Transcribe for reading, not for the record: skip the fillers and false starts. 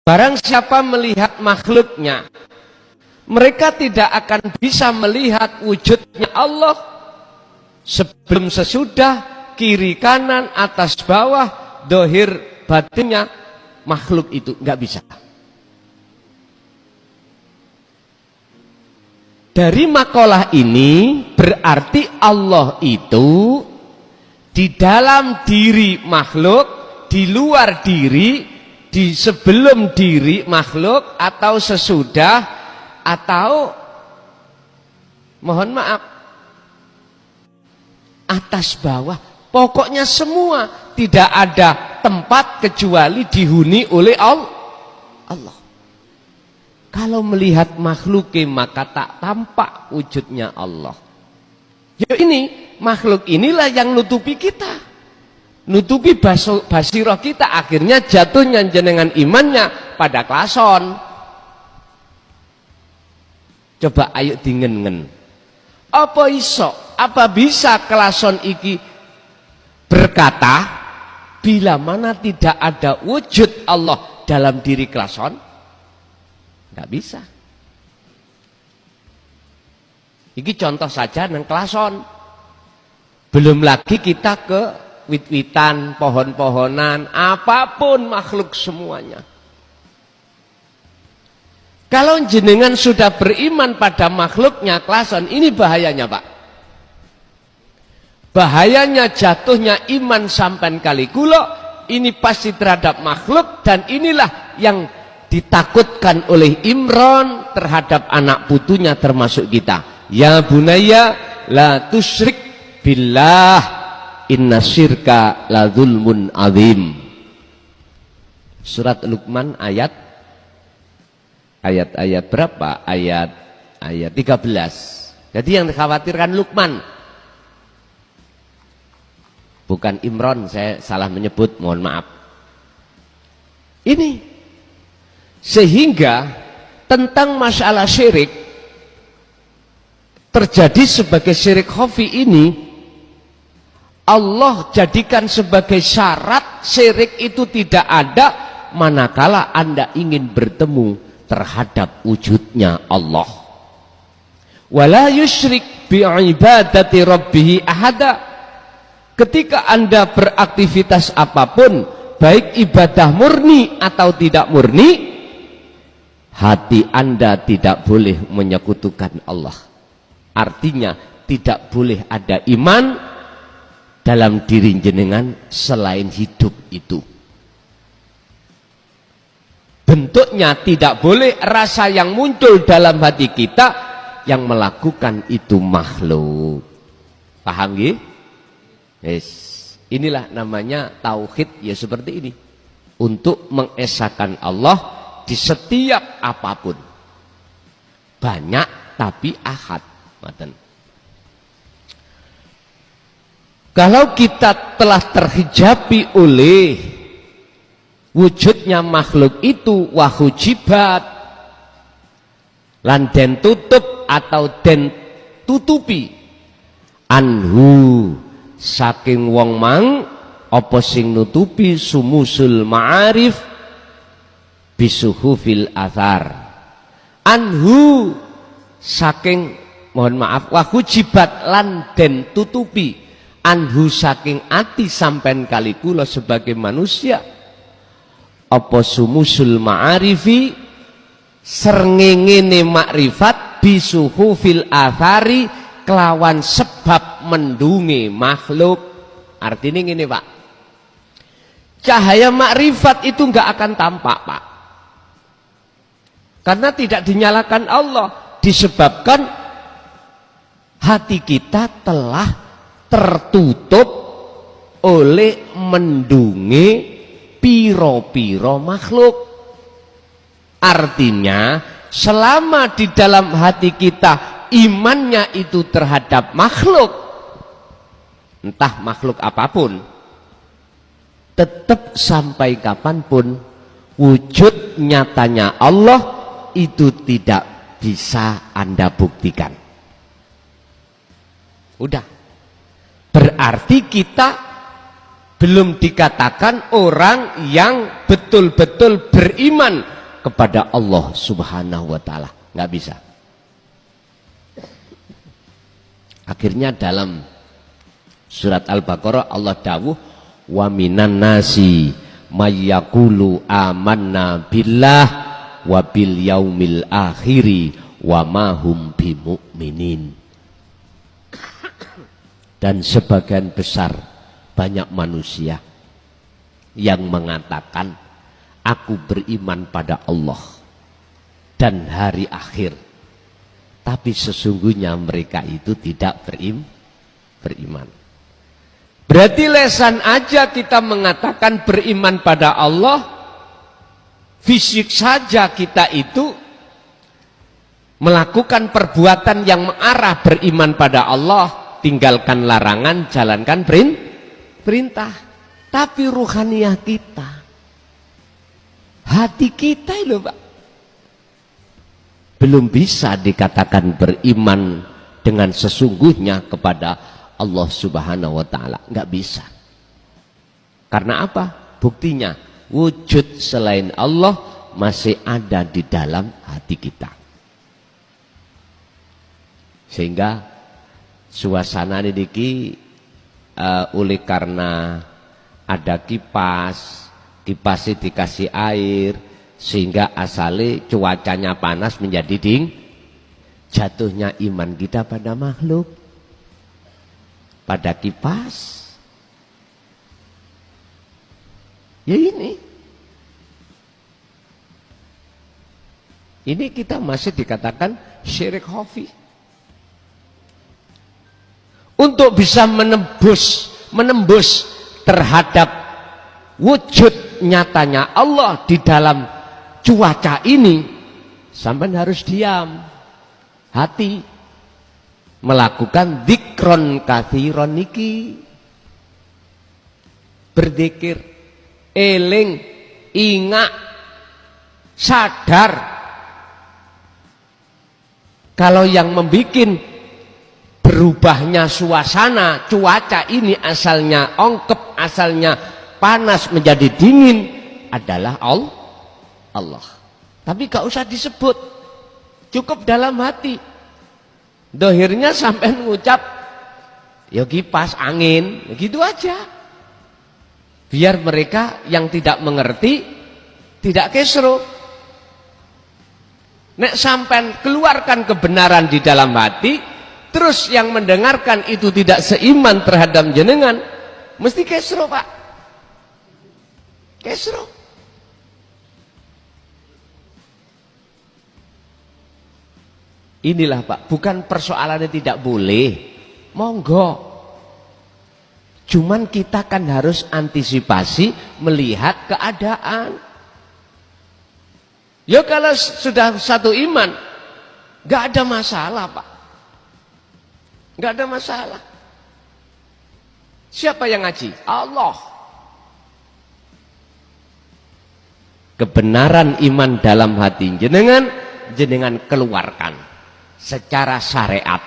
Barang siapa melihat makhluknya, mereka tidak akan bisa melihat wujudnya Allah sebelum sesudah, kiri kanan, atas bawah, dohir batinnya makhluk itu nggak bisa. Dari makalah ini berarti Allah itu di dalam diri makhluk, di luar diri, di sebelum diri makhluk, atau sesudah, atau mohon maaf atas bawah, pokoknya semua, tidak ada tempat kecuali dihuni oleh Allah. Kalau melihat makhluknya maka tak tampak wujudnya Allah. Ya ini makhluk inilah yang nutupi kita, nutupi basiroh kita, akhirnya jatuhnya jenengan imannya pada klason. Coba ayo dingengen, apa iso, apa bisa klason iki berkata bila mana tidak ada wujud Allah dalam diri klason? Nggak bisa. Iki contoh saja nang klason. Belum lagi kita ke wit-witan, pohon-pohonan, apapun makhluk semuanya. Kalau jenengan sudah beriman pada makhluknya klason, ini bahayanya Pak. Bahayanya jatuhnya iman sampai kali kulo, ini pasti terhadap makhluk, dan inilah yang ditakutkan oleh Imran terhadap anak putunya termasuk kita. Ya bunayya la tusyrik billah inna syirka la zulmun azim. Surat Luqman ayat berapa? Ayat 13. Jadi yang dikhawatirkan Luqman, bukan Imran, saya salah menyebut, mohon maaf. Ini sehingga tentang masalah syirik terjadi sebagai syirik khafi ini, Allah jadikan sebagai syarat syirik itu tidak ada manakala Anda ingin bertemu terhadap wujudnya Allah. Wala yusyrik bi'ibadati rabbih ahada. Ketika Anda beraktivitas apapun, baik ibadah murni atau tidak murni, hati Anda tidak boleh menyekutukan Allah. Artinya tidak boleh ada iman dalam diri jenengan selain hidup itu. Bentuknya tidak boleh rasa yang muncul dalam hati kita yang melakukan itu makhluk. Paham ya? Yes. Inilah namanya tauhid ya, seperti ini. Untuk mengesahkan Allah di setiap apapun. Banyak tapi ahad. Kalau kita telah terhijabi oleh wujudnya makhluk itu, wahujibat lan den tutup atau den tutupi anhu saking wong mang apa sing nutupi sumusul ma'arif bisuhufil athar, anhu saking, mohon maaf, wahujibat lan den tutupi anhu saking ati sampen kali kula sebagai manusia apa sumusul ma'arifi srengengene makrifat bisuhufil athari kelawan sebab mendunge makhluk. Artinya gini Pak, cahaya makrifat itu nggak akan tampak Pak, karena tidak dinyalakan Allah, disebabkan hati kita telah tertutup oleh mendunge piro-piro makhluk. Artinya selama di dalam hati kita imannya itu terhadap makhluk, entah makhluk apapun, tetap sampai kapanpun wujud nyatanya Allah itu tidak bisa Anda buktikan. Udah, berarti kita belum dikatakan orang yang betul-betul beriman kepada Allah Subhanahu wa taala, nggak bisa. Akhirnya dalam surat Al-Baqarah Allah dawuh wa minan nasi mayyaqulu amanna billah wa bil yaumil akhiri wa ma hum bimu'minin. Dan sebagian besar banyak manusia yang mengatakan aku beriman pada Allah dan hari akhir, tapi sesungguhnya mereka itu tidak beriman. Berarti lesan aja kita mengatakan beriman pada Allah, fisik saja kita itu melakukan perbuatan yang mengarah beriman pada Allah, tinggalkan larangan, jalankan perintah. Tapi ruhaniyah kita, hati kita itu Pak, belum bisa dikatakan beriman dengan sesungguhnya kepada Allah Subhanahu wa taala, nggak bisa. Karena apa? Buktinya wujud selain Allah masih ada di dalam hati kita. Sehingga suasana ini oleh karena ada kipas dikasih air, sehingga asale cuacanya panas menjadi jatuhnya iman kita pada makhluk, pada kipas. Ya ini kita masih dikatakan syirik khafi. Untuk bisa menembus terhadap wujud nyatanya Allah di dalam cuaca ini, sampai harus diam, hati, melakukan dzikron katsiron niki, berzikir, eling, ingat, sadar. Kalau yang membikin berubahnya suasana cuaca ini asalnya ongkep, asalnya panas menjadi dingin adalah Allah. Tapi gak usah disebut, cukup dalam hati. Dohirnya sampai mengucap ya kipas angin, gitu aja. Biar mereka yang tidak mengerti tidak kesro. Nek sampai keluarkan kebenaran di dalam hati, terus yang mendengarkan itu tidak seiman terhadap jenengan, mesti kesro Pak, kesro. Inilah Pak, bukan persoalannya tidak boleh, monggo. Cuman kita kan harus antisipasi melihat keadaan. Ya kalau sudah satu iman, gak ada masalah Pak, gak ada masalah. Siapa yang ngaji? Allah. Kebenaran iman dalam hati jenengan keluarkan secara syariat.